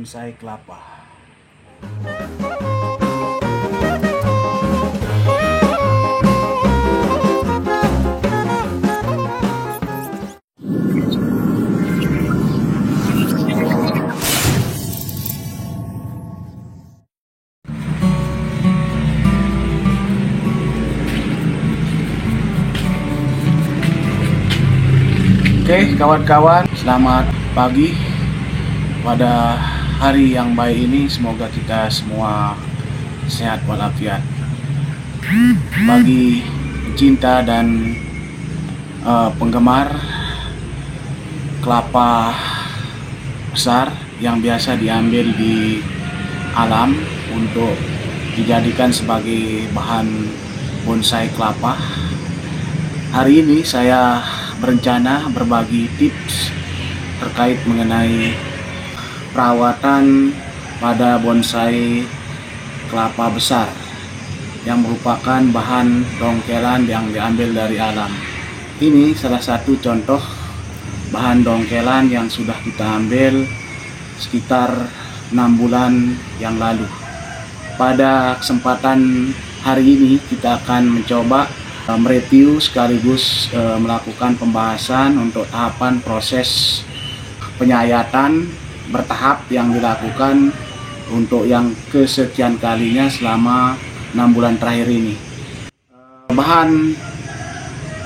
bonsai kelapa. Oke kawan-kawan, selamat pagi pada hari yang baik ini. Semoga kita semua sehat walafiat. Bagi pecinta dan penggemar kelapa besar yang biasa diambil di alam untuk dijadikan sebagai bahan bonsai kelapa, hari ini saya berencana berbagi tips terkait mengenai perawatan pada bonsai kelapa besar yang merupakan bahan dongkelan yang diambil dari alam. Ini salah satu contoh bahan dongkelan yang sudah kita ambil sekitar 6 bulan yang lalu. Pada kesempatan hari ini kita akan mencoba mereview sekaligus melakukan pembahasan untuk tahapan proses penyayatan bertahap yang dilakukan untuk yang kesekian kalinya selama 6 bulan terakhir ini. Bahan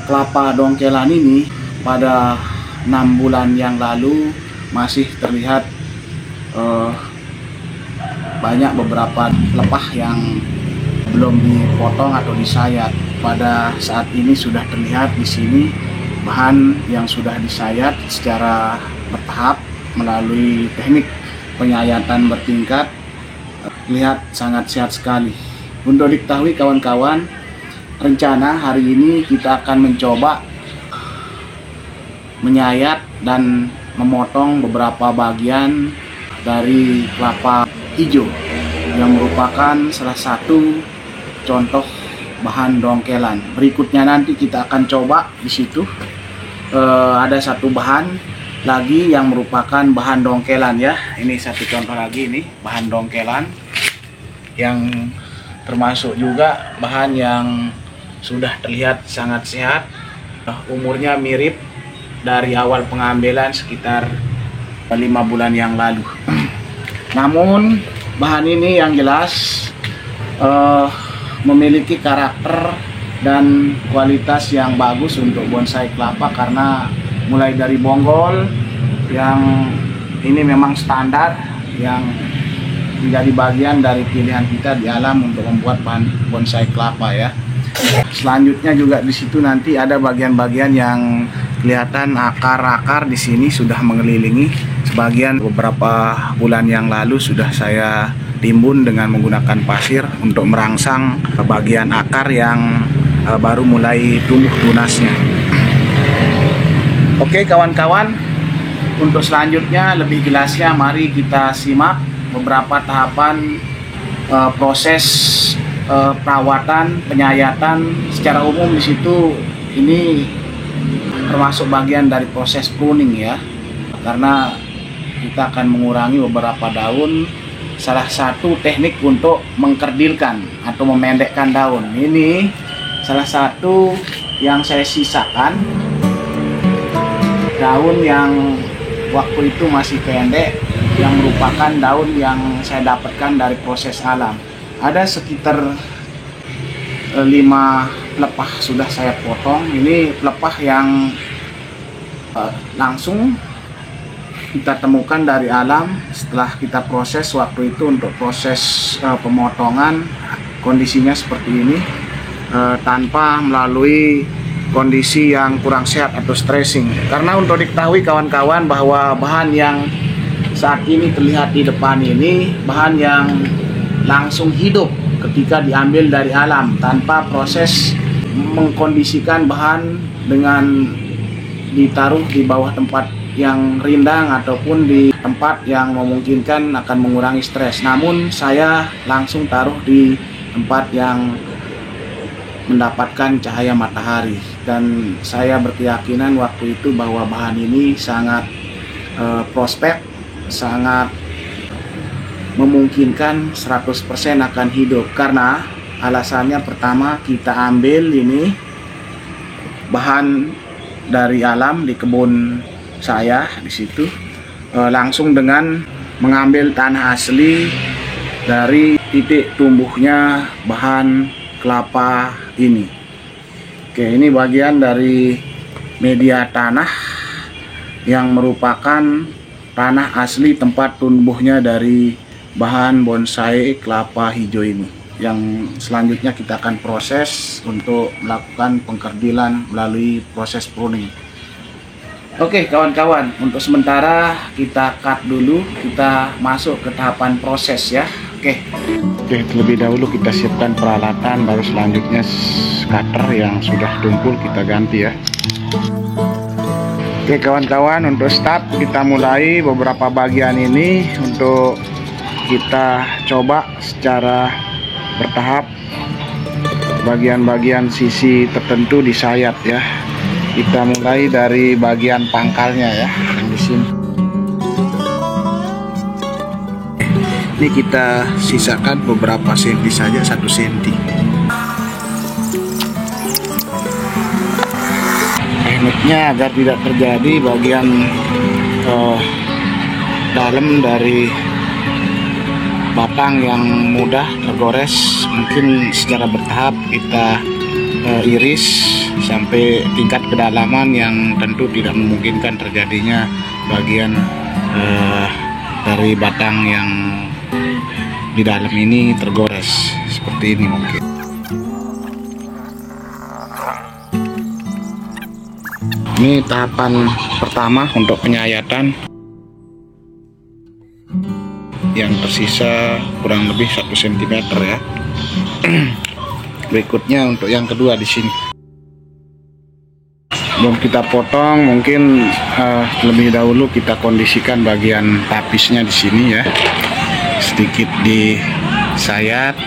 kelapa dongkelan ini pada 6 bulan yang lalu masih terlihat banyak beberapa pelepah yang belum dipotong atau disayat. Pada saat ini sudah terlihat di sini bahan yang sudah disayat secara bertahap melalui teknik penyayatan bertingkat. Lihat sangat sehat sekali. Untuk diketahui kawan-kawan, rencana hari ini kita akan mencoba menyayat dan memotong beberapa bagian dari kelapa hijau yang merupakan salah satu contoh bahan dongkelan. Berikutnya nanti kita akan coba di situ ada satu bahan lagi yang merupakan bahan dongkelan ya. Ini satu contoh lagi, ini bahan dongkelan yang termasuk juga bahan yang sudah terlihat sangat sehat. Umurnya mirip dari awal pengambilan sekitar 5 bulan yang lalu. Namun bahan ini yang jelas memiliki karakter dan kualitas yang bagus untuk bonsai kelapa, karena mulai dari bonggol yang ini memang standar yang menjadi bagian dari pilihan kita di alam untuk membuat bahan bonsai kelapa ya. Selanjutnya juga di situ nanti ada bagian-bagian yang kelihatan akar-akar di sini sudah mengelilingi. Sebagian beberapa bulan yang lalu sudah saya timbun dengan menggunakan pasir untuk merangsang bagian akar yang baru mulai tumbuh tunasnya. Oke kawan-kawan, untuk selanjutnya lebih jelasnya mari kita simak beberapa tahapan proses perawatan penyayatan secara umum. Di situ ini termasuk bagian dari proses pruning ya, karena kita akan mengurangi beberapa daun. Salah satu teknik untuk mengkerdilkan atau memendekkan daun. Ini salah satu yang saya sisakan, daun yang waktu itu masih pendek, yang merupakan daun yang saya dapatkan dari proses alam. Ada sekitar 5 pelepah sudah saya potong. Ini pelepah yang langsung kita temukan dari alam setelah kita proses waktu itu. Untuk proses pemotongan kondisinya seperti ini, tanpa melalui kondisi yang kurang sehat atau stressing. Karena untuk diketahui kawan-kawan bahwa bahan yang saat ini terlihat di depan ini bahan yang langsung hidup ketika diambil dari alam, tanpa proses mengkondisikan bahan dengan ditaruh di bawah tempat yang rindang ataupun di tempat yang memungkinkan akan mengurangi stres. Namun saya langsung taruh di tempat yang mendapatkan cahaya matahari, dan saya berkeyakinan waktu itu bahwa bahan ini sangat prospek, sangat memungkinkan 100% akan hidup, karena alasannya pertama, kita ambil ini bahan dari alam di kebun saya di situ, langsung dengan mengambil tanah asli dari titik tumbuhnya bahan kelapa ini. Oke, ini bagian dari media tanah yang merupakan tanah asli tempat tumbuhnya dari bahan bonsai kelapa hijau ini, yang selanjutnya kita akan proses untuk melakukan pengkerdilan melalui proses pruning. Oke kawan-kawan, untuk sementara kita cut dulu, kita masuk ke tahapan proses ya. Oke, terlebih dahulu kita siapkan peralatan, baru selanjutnya cutter yang sudah tumpul kita ganti ya. Oke kawan-kawan, untuk start kita mulai beberapa bagian ini untuk kita coba secara bertahap. Bagian-bagian sisi tertentu disayat ya. Kita mulai dari bagian pangkalnya ya, yang di sini. Ini kita sisakan beberapa senti saja, 1 senti. Tekniknya agar tidak terjadi bagian dalam dari batang yang mudah tergores, mungkin secara bertahap kita iris sampai tingkat kedalaman yang tentu tidak memungkinkan terjadinya bagian dari batang yang di dalam ini tergores seperti ini mungkin. Ini tahapan pertama untuk penyayatan, yang tersisa kurang lebih 1 cm ya. Berikutnya untuk yang kedua di sini. Sebelum kita potong, mungkin lebih dahulu kita kondisikan bagian tapisnya di sini ya. Sedikit disayat,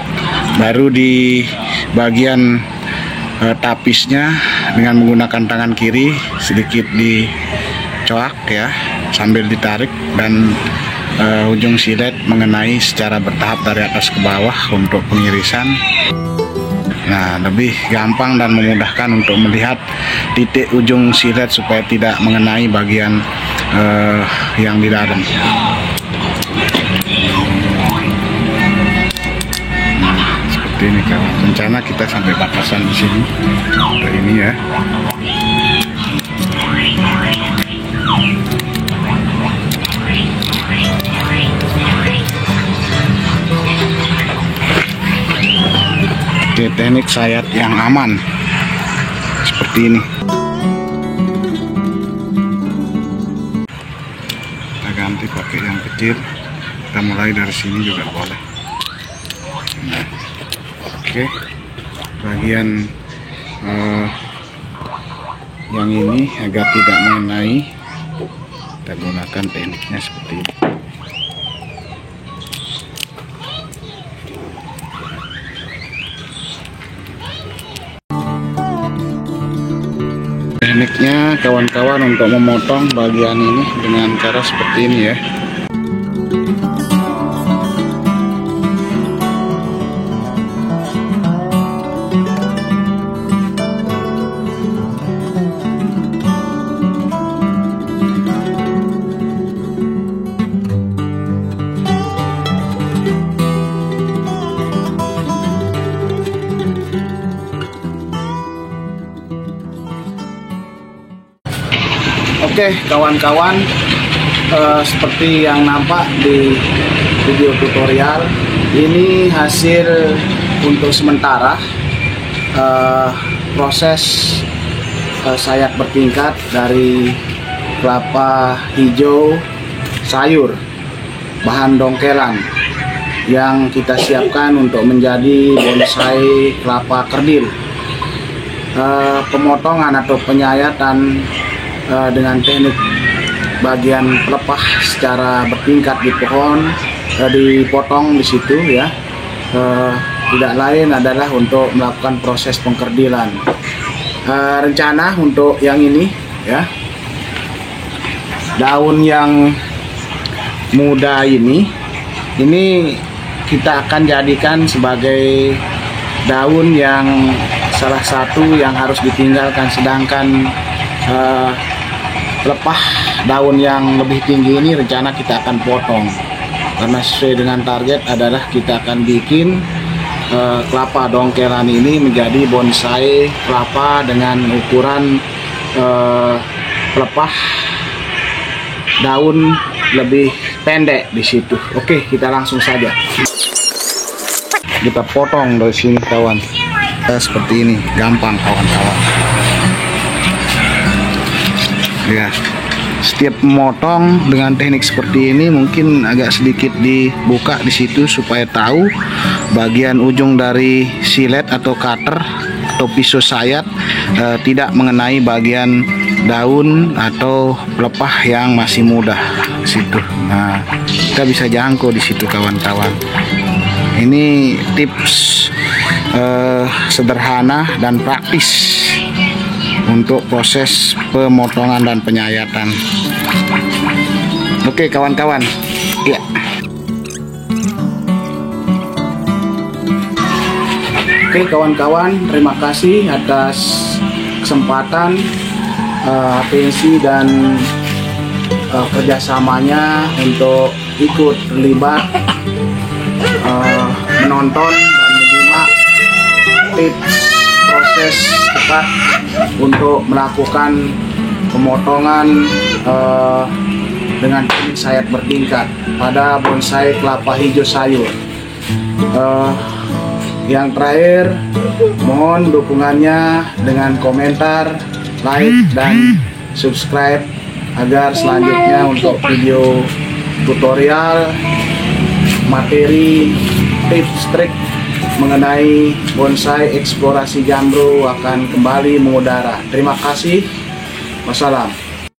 baru di bagian tapisnya dengan menggunakan tangan kiri sedikit dicoak ya, sambil ditarik, dan ujung silet mengenai secara bertahap dari atas ke bawah untuk pengirisan. Nah, lebih gampang dan memudahkan untuk melihat titik ujung silet supaya tidak mengenai bagian yang di dalam. Nah, seperti ini kawan. Rencana kita sampai batasan di sini. Untuk ini ya. Oke, teknik sayat yang aman seperti ini. Kita ganti pakai yang kecil. Kita mulai dari sini juga boleh. Nah, oke, bagian yang ini agar tidak mengenai, kita gunakan tekniknya seperti ini. Tekniknya kawan-kawan untuk memotong bagian ini dengan cara seperti ini ya. Oke kawan-kawan, seperti yang nampak di video tutorial ini, hasil untuk sementara proses sayat bertingkat dari kelapa hijau sayur bahan dongkelan yang kita siapkan untuk menjadi bonsai kelapa kerdil. Pemotongan atau penyayatan dengan teknik bagian pelepah secara bertingkat di pohon, dipotong di situ ya. Tidak lain adalah untuk melakukan proses pengkerdilan. Rencana untuk yang ini ya, daun yang muda ini Ini kita akan jadikan sebagai daun yang salah satu yang harus ditinggalkan, sedangkan pelepah daun yang lebih tinggi ini rencana kita akan potong, karena sesuai dengan target adalah kita akan bikin kelapa dongkeran ini menjadi bonsai kelapa dengan ukuran pelepah daun lebih pendek di situ. Oke, kita langsung saja. Kita potong dari sini kawan. Seperti ini, gampang kawan-kawan. Ya, setiap memotong dengan teknik seperti ini mungkin agak sedikit dibuka di situ supaya tahu bagian ujung dari silet atau cutter atau pisau sayat tidak mengenai bagian daun atau pelepah yang masih muda di situ. Nah, kita bisa jangkau di situ kawan-kawan. Ini tips sederhana dan praktis untuk proses pemotongan dan penyayatan. Oke kawan-kawan, ya. Oke kawan-kawan, terima kasih atas kesempatan, atensi dan kerjasamanya untuk ikut terlibat menonton dan menyimak tips proses tepat untuk melakukan pemotongan dengan teknik sayat bertingkat pada bonsai kelapa hijau sayur. Yang terakhir, mohon dukungannya dengan komentar, like, dan subscribe agar selanjutnya untuk video tutorial, materi, tips, trik mengenai bonsai eksplorasi Gambro akan kembali mengudara. Terima kasih. Wassalam.